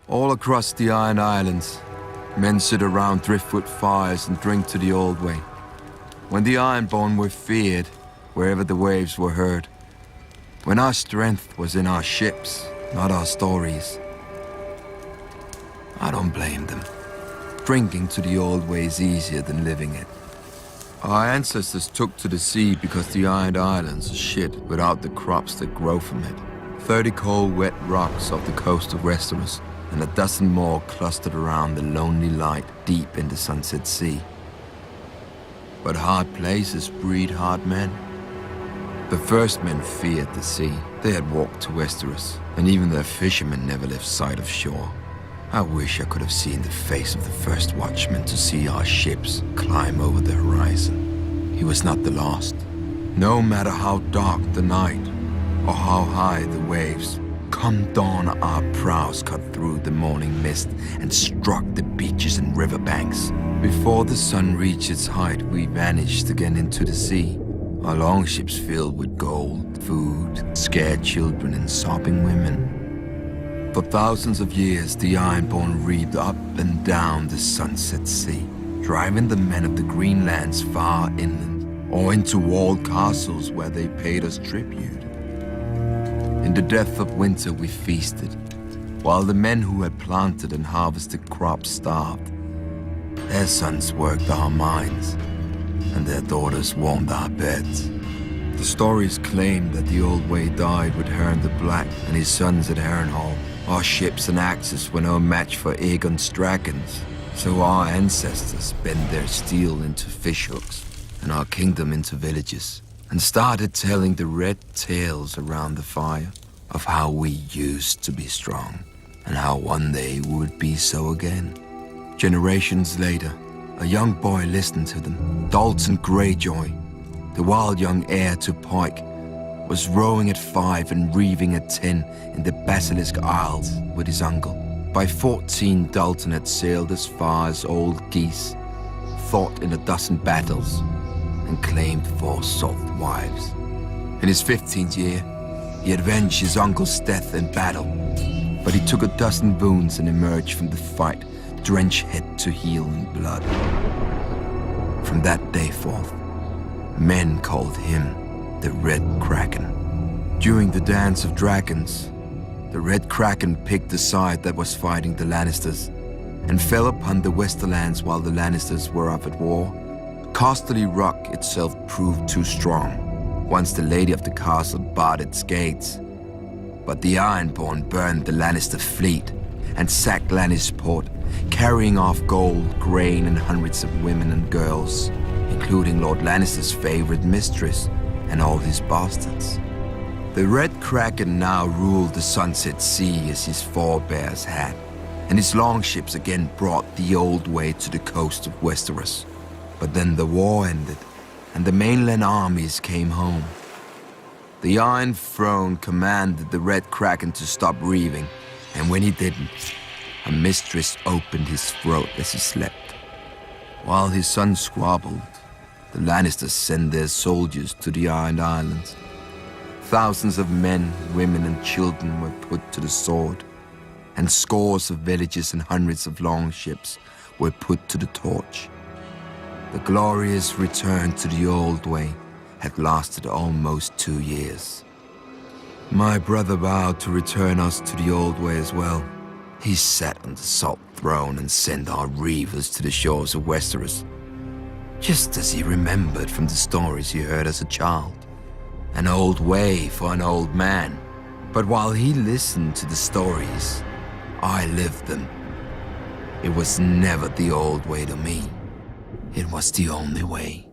All across the Iron Islands, men sit around driftwood fires and drink to the old way. When the Ironborn were feared, wherever the waves were heard. When our strength was in our ships, not our stories. I don't blame them. Drinking to the old way is easier than living it. Our ancestors took to the sea because the Iron Islands are shit without the crops that grow from it. 30 cold, wet rocks off the coast of Westeros, and a dozen more clustered around the lonely light deep in the Sunset Sea. But hard places breed hard men. The first men feared the sea. They had walked to Westeros, and even their fishermen never left sight of shore. I wish I could have seen the face of the first watchman to see our ships climb over the horizon. He was not the last. No matter how dark the night, or how high the waves, come dawn our prows cut through the morning mist and struck the beaches and riverbanks. Before the sun reached its height, we vanished again into the sea. Our longships filled with gold, food, scared children and sobbing women. For thousands of years, the Ironborn reaped up and down the Sunset Sea, driving the men of the Greenlands far inland, or into walled castles where they paid us tribute. In the depth of winter we feasted, while the men who had planted and harvested crops starved. Their sons worked our mines, and their daughters warmed our beds. The stories claim that the Old Way died with Huron the Black and his sons at Harrenhal. Our ships and axes were no match for Aegon's dragons, so our ancestors bent their steel into fishhooks and our kingdom into villages, and started telling the red tales around the fire of how we used to be strong, and how one day we would be so again. Generations later, a young boy listened to them. Dalton Greyjoy, the wild young heir to Pike, was rowing at 5 and reeving at 10 in the Basilisk Isles with his uncle. By 14, Dalton had sailed as far as Old Geese, fought in a dozen battles, and claimed 4 soft wives. In his 15th year, he avenged his uncle's death in battle, but he took a dozen wounds and emerged from the fight, drenched head to heel in blood. From that day forth, men called him the Red Kraken. During the Dance of Dragons, the Red Kraken picked the side that was fighting the Lannisters, and fell upon the Westerlands while the Lannisters were up at war. Casterly Rock itself proved too strong, once the Lady of the Castle barred its gates. But the Ironborn burned the Lannister fleet and sacked Lannisport, carrying off gold, grain, and hundreds of women and girls, including Lord Lannister's favorite mistress and all his bastards. The Red Kraken now ruled the Sunset Sea as his forebears had, and his longships again brought the Old Way to the coast of Westeros. But then the war ended, and the mainland armies came home. The Iron Throne commanded the Red Kraken to stop reeving, and when he didn't, a mistress opened his throat as he slept. While his son squabbled, the Lannisters sent their soldiers to the Iron Islands. Thousands of men, women, and children were put to the sword, and scores of villages and hundreds of longships were put to the torch. The glorious return to the Old Way had lasted almost 2 years. My brother vowed to return us to the Old Way as well. He sat on the Salt Throne and sent our reavers to the shores of Westeros, just as he remembered from the stories he heard as a child. An old way for an old man. But while he listened to the stories, I lived them. It was never the old way to me. It was the only way.